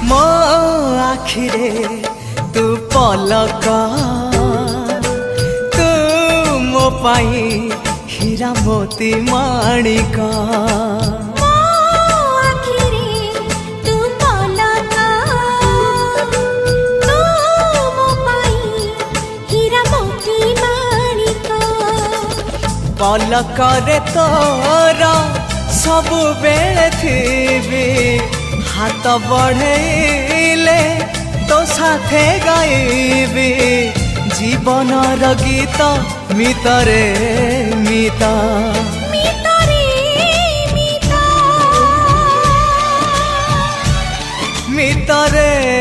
ମୋ ଆଖିରେ ତୁ ପଲକ ତୁ ମୋ ପାଇଁ ହୀରା ମୋତି ମାଣିକ पलकरे तोर सबु बेले थी हाथ बढ़ेले तो साथे गाइबी जीवन गीत मितरे मिता मितरे